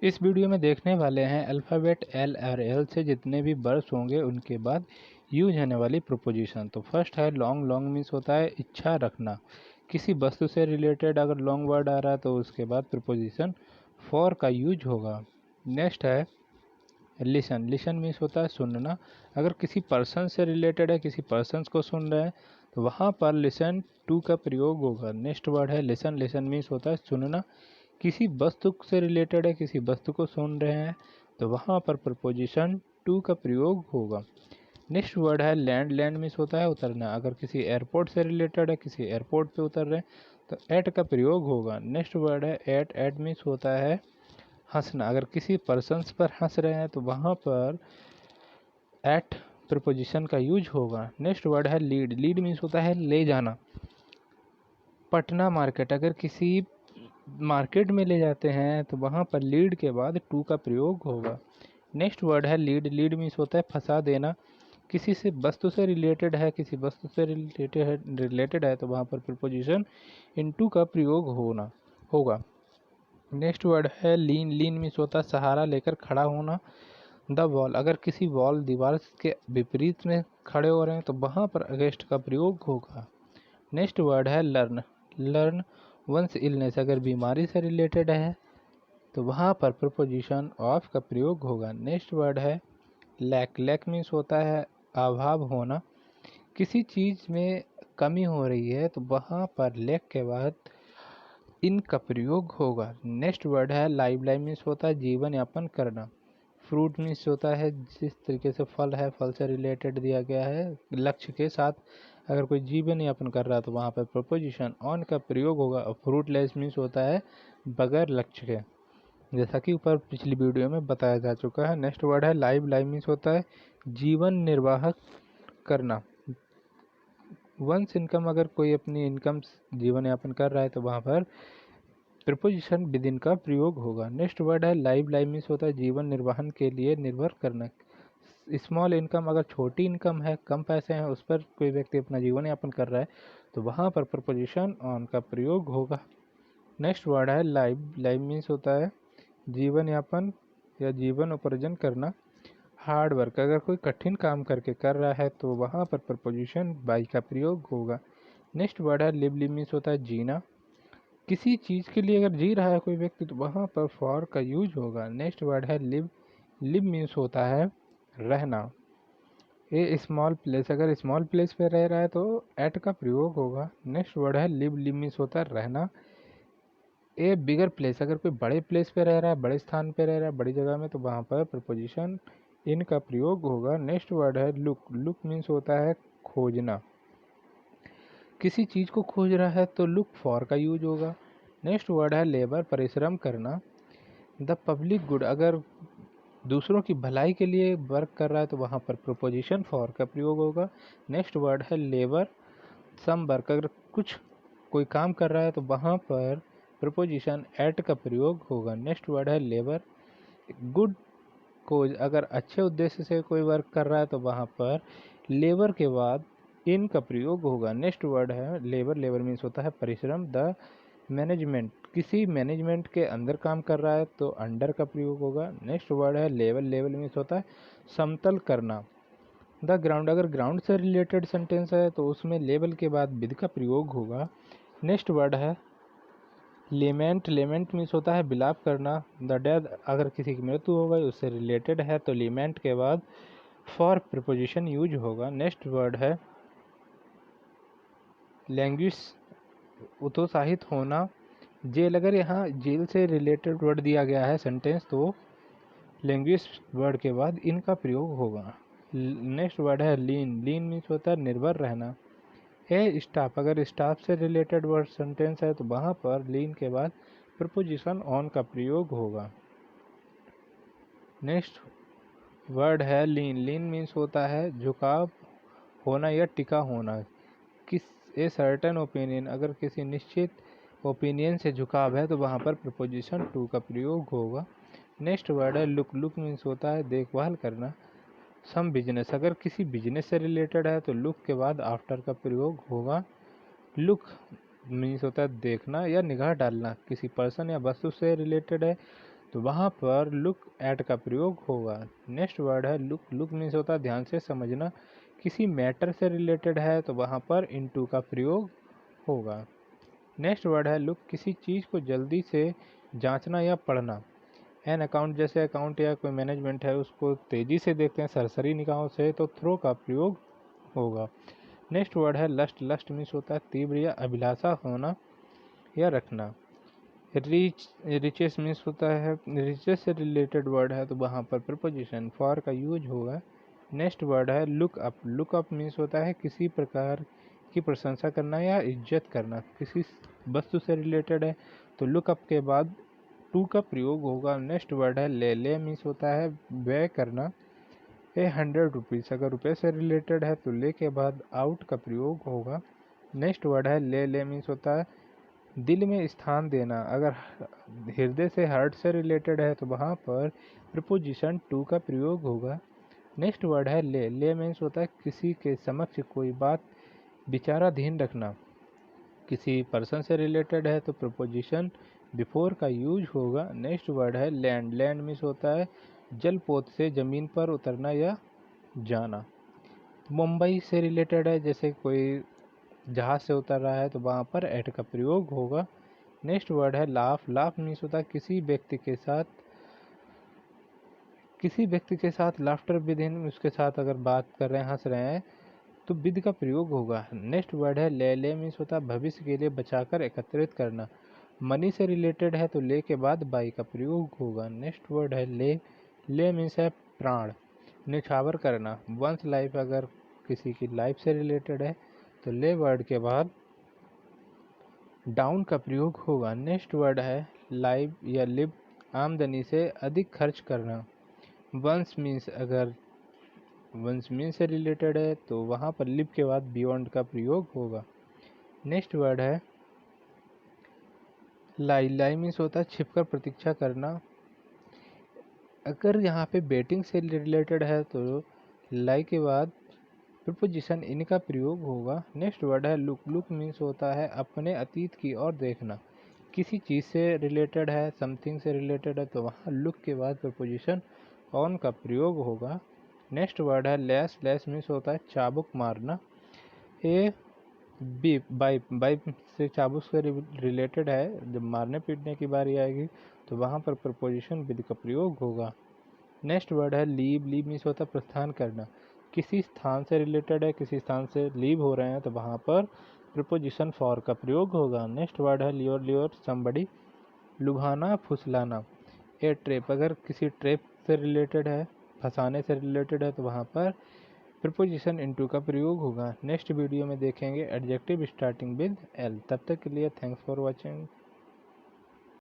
इस वीडियो में देखने वाले हैं अल्फ़ाबेट एल और एल से जितने भी वर्ड्स होंगे उनके बाद यूज होने वाली प्रोपोजिशन। तो फर्स्ट है लॉन्ग। लॉन्ग मीन्स होता है इच्छा रखना। किसी वस्तु से रिलेटेड अगर लॉन्ग वर्ड आ रहा है तो उसके बाद प्रोपोजिशन फॉर का यूज होगा। नेक्स्ट है लिसन। लिसन मीन्स होता है सुनना। अगर किसी पर्सन से रिलेटेड है, किसी पर्सन को सुन रहे हैं तो वहाँ पर लिसन टू का प्रयोग होगा। नेक्स्ट वर्ड है लिसन। लिसन मीन्स होता है सुनना। किसी वस्तु से रिलेटेड है, किसी वस्तु को सुन रहे हैं तो वहाँ पर प्रपोजिशन टू का प्रयोग होगा। नेक्स्ट वर्ड है लैंड। लैंड मीन्स होता है उतरना। अगर किसी एयरपोर्ट से रिलेटेड है, किसी एयरपोर्ट पे उतर रहे हैं तो एट का प्रयोग होगा। नेक्स्ट वर्ड है एट। एट मीन्स होता है हंसना। अगर किसी पर्सन्स पर हंस रहे हैं तो वहाँ पर एट प्रपोजिशन का यूज होगा। नेक्स्ट वर्ड है लीड। लीड मीन्स होता है ले जाना। पटना मार्केट, अगर किसी मार्केट में ले जाते हैं तो वहाँ पर लीड के बाद टू का प्रयोग होगा। नेक्स्ट वर्ड है लीड। लीड मीन्स होता है फंसा देना। किसी से वस्तु से रिलेटेड है, किसी वस्तु से रिलेटेड है तो वहाँ पर प्रीपोजिशन इन टू का प्रयोग होगा। नेक्स्ट वर्ड है लीन। लीन मीन्स होता है सहारा लेकर खड़ा होना। द वॉल, अगर किसी वॉल दीवार के विपरीत में खड़े हो रहे हैं तो वहाँ पर अगेंस्ट का प्रयोग होगा। नेक्स्ट वर्ड है लर्न। लर्न वंस इलनेस, अगर बीमारी से रिलेटेड है तो वहाँ पर प्रपोजिशन ऑफ का प्रयोग होगा। नेक्स्ट वर्ड है लैक। लैक मीन्स होता है अभाव होना। किसी चीज़ में कमी हो रही है तो वहाँ पर लैक के बाद इन का प्रयोग होगा। नेक्स्ट वर्ड है लाइव। लाइव मीन्स होता है जीवन यापन करना। फ्रूट मीन्स होता है जिस तरीके से फल है, फल से रिलेटेड दिया गया है लक्ष्य के साथ, अगर कोई जीवन यापन कर रहा है तो वहाँ पर प्रपोजिशन ऑन का प्रयोग होगा। और फ्रूटलेस मीन्स होता है बगैर लक्ष्य के, जैसा कि ऊपर पिछली वीडियो में बताया जा चुका है। नेक्स्ट वर्ड है लाइव। लाइव मीन्स होता है जीवन निर्वाह करना। वंस इनकम, अगर कोई अपनी इनकम जीवन यापन कर रहा है तो वहाँ पर प्रिपोजिशन विद इन का प्रयोग होगा। नेक्स्ट वर्ड है लाइव। लाइव मीन्स होता है जीवन निर्वाहन के लिए निर्भर करना। स्मॉल इनकम, अगर छोटी इनकम है, कम पैसे हैं, उस पर कोई व्यक्ति अपना जीवन यापन कर रहा है तो वहाँ पर प्रपोजिशन ऑन का प्रयोग होगा। नेक्स्ट वर्ड है लाइव। लाइव मीन्स होता है जीवन यापन या जीवन उपार्जन करना। हार्ड वर्क, अगर कोई कठिन काम करके कर रहा है तो वहाँ पर प्रपोजिशन बाई का प्रयोग होगा। नेक्स्ट वर्ड है लिव। लिव मीन्स होता है जीना। किसी चीज़ के लिए अगर जी रहा है कोई व्यक्ति तो वहाँ पर फॉर का यूज होगा। नेक्स्ट वर्ड है लिव। लिव मीन्स होता है रहना। ए स्मॉल प्लेस, अगर स्मॉल प्लेस पे रह रहा है तो एट का प्रयोग होगा। नेक्स्ट वर्ड है लिव। लिव मीन्स होता है रहना। ए बिगर प्लेस, अगर कोई बड़े प्लेस पे रह रहा है, बड़े स्थान पे रह रहा है, बड़ी जगह में तो वहाँ पर प्रपोजिशन इन का प्रयोग होगा। नेक्स्ट वर्ड है लुक। लुक मीन्स होता है खोजना। किसी चीज़ को खोज रहा है तो लुक फॉर का यूज होगा। नेक्स्ट वर्ड है लेबर, परिश्रम करना। द पब्लिक गुड, अगर दूसरों की भलाई के लिए वर्क कर रहा है तो वहाँ पर प्रोपोजिशन फॉर का प्रयोग होगा। नेक्स्ट वर्ड है लेबर सम वर्क, अगर कोई काम कर रहा है तो वहाँ पर प्रोपोजिशन एट का प्रयोग होगा। नेक्स्ट वर्ड है लेबर गुड कोज, अगर अच्छे उद्देश्य से कोई वर्क कर रहा है तो वहाँ पर लेबर के बाद इन का प्रयोग होगा। नेक्स्ट वर्ड है लेबर। लेबर मीन्स होता है परिश्रम। द मैनेजमेंट, किसी मैनेजमेंट के अंदर काम कर रहा है तो अंडर का प्रयोग होगा। नेक्स्ट वर्ड है लेवल। लेवल मीन्स होता है समतल करना। द ग्राउंड, अगर ग्राउंड से रिलेटेड सेंटेंस है तो उसमें लेवल के बाद विद का प्रयोग होगा। नेक्स्ट वर्ड है लेमेंट। लेमेंट मीन्स होता है बिलाप करना। द डेथ, अगर किसी की मृत्यु हो गई उससे रिलेटेड है तो लेमेंट के बाद फॉर प्रिपोजिशन यूज होगा। नेक्स्ट वर्ड है लैंग्वेज, उत्साहित होना। जेल, अगर यहाँ जेल से रिलेटेड वर्ड दिया गया है सेंटेंस तो लैंग्वेज वर्ड के बाद इनका प्रयोग होगा। नेक्स्ट वर्ड है लीन। लीन मीन्स होता है निर्भर रहना। है स्टाफ, अगर स्टाफ से रिलेटेड वर्ड सेंटेंस है तो वहाँ पर लीन के बाद प्रपोजिशन ऑन का प्रयोग होगा। नेक्स्ट वर्ड है लीन। लीन मीन्स होता है झुकाव होना या टिका होना। किस ए सर्टेन ओपिनियन, अगर किसी निश्चित ओपिनियन से झुकाव है तो वहाँ पर प्रपोजिशन टू का प्रयोग होगा। नेक्स्ट वर्ड है लुक। लुक मीन्स होता है देखभाल करना। सम बिजनेस, अगर किसी बिजनेस से रिलेटेड है तो लुक के बाद आफ्टर का प्रयोग होगा। लुक मीन्स होता है देखना या निगाह डालना। किसी पर्सन या वस्तु से रिलेटेड है तो वहाँ पर लुक एट का प्रयोग होगा। नेक्स्ट वर्ड है लुक। लुक मीन्स होता है ध्यान से समझना। किसी मैटर से रिलेटेड है तो वहाँ पर इनटू का प्रयोग होगा। नेक्स्ट वर्ड है लुक। किसी चीज़ को जल्दी से जांचना या पढ़ना। एन अकाउंट, जैसे अकाउंट या कोई मैनेजमेंट है उसको तेज़ी से देखते हैं सरसरी निगाहों से, तो थ्रो का प्रयोग होगा। नेक्स्ट वर्ड है लस्ट। लस्ट मीन्स होता है तीव्र या अभिलाषा होना या रखना। रिच। रिचेस मीन्स होता है रिचेस से रिलेटेड वर्ड है तो वहाँ पर प्रीपोजिशन फॉर का यूज होगा। नेक्स्ट वर्ड है look up. Look up means होता है किसी प्रकार की प्रशंसा करना या इज्जत करना। किसी वस्तु से रिलेटेड है तो लुक अप के बाद टू का प्रयोग होगा। नेक्स्ट वर्ड है ले। ले मीन्स होता है व्यय करना। 100 रुपीज़, अगर रुपये से रिलेटेड है तो ले के बाद आउट का प्रयोग होगा। नेक्स्ट वर्ड है ले। ले मीन्स होता है दिल में स्थान देना। अगर हृदय से हार्ट से रिलेटेड है तो वहाँ पर प्रीपोजिशन टू का प्रयोग होगा। नेक्स्ट वर्ड है ले। ले मीन्स होता है किसी के समक्ष कोई बात विचाराधीन रखना। किसी पर्सन से रिलेटेड है तो प्रीपोजिशन बिफोर का यूज होगा। नेक्स्ट वर्ड है लैंड। लैंड मीन्स होता है जलपोत से ज़मीन पर उतरना या जाना। मुंबई से रिलेटेड है, जैसे कोई जहाज से उतर रहा है तो वहाँ पर एट का प्रयोग होगा। नेक्स्ट वर्ड है लाफ। लाफ मीन्स होता है किसी व्यक्ति के साथ लाफ्टर विद इन, उसके साथ अगर बात कर रहे हैं हंस रहे हैं तो विद का प्रयोग होगा। नेक्स्ट वर्ड है ले। ले मीन्स होता है भविष्य के लिए बचाकर एकत्रित करना। मनी से रिलेटेड है तो ले के बाद बाई का प्रयोग होगा। नेक्स्ट वर्ड है ले। ले मीन्स है प्राण, निछावर करना। वंस लाइफ, अगर किसी की लाइफ से रिलेटेड है तो ले वर्ड के बाद डाउन का प्रयोग होगा। नेक्स्ट वर्ड है लाइव या लिव, आमदनी से अधिक खर्च करना। वंस मीन्स, अगर वंस मीन्स से रिलेटेड है तो वहाँ पर लिव के बाद बियॉन्ड का प्रयोग होगा। नेक्स्ट वर्ड है लाई। लाई मीन्स होता है छिपकर प्रतीक्षा करना। अगर यहाँ पे बेटिंग से रिलेटेड है तो लाई के बाद प्रीपोजिशन इन का प्रयोग होगा। नेक्स्ट वर्ड है लुक। लुक मीन्स होता है अपने अतीत की ओर देखना। किसी चीज़ से रिलेटेड है, समथिंग से रिलेटेड है तो वहाँ लुक के बाद प्रीपोजिशन ऑन का प्रयोग होगा। नेक्स्ट वर्ड है लैस। लैस मीन्स होता है चाबुक मारना। A B बाइप। बाइप से चाबुक से रिलेटेड है, जब मारने पीटने की बारी आएगी तो वहाँ पर प्रपोजिशन विद का प्रयोग होगा। नेक्स्ट वर्ड है लीव। लीव मीन्स होता है प्रस्थान करना। किसी स्थान से रिलेटेड है, किसी स्थान से लीव हो रहे हैं तो वहाँ पर प्रीपोजिशन फॉर का प्रयोग होगा। नेक्स्ट वर्ड है लियोर। लियोर समबडी, लुभाना फुसलाना। ए ट्रैप, अगर किसी ट्रैप से रिलेटेड है, फंसाने से रिलेटेड है तो वहाँ पर प्रीपोजिशन इनटू का प्रयोग होगा। नेक्स्ट वीडियो में देखेंगे एडजेक्टिव स्टार्टिंग विद एल। तब तक के लिए थैंक्स फॉर वॉचिंग।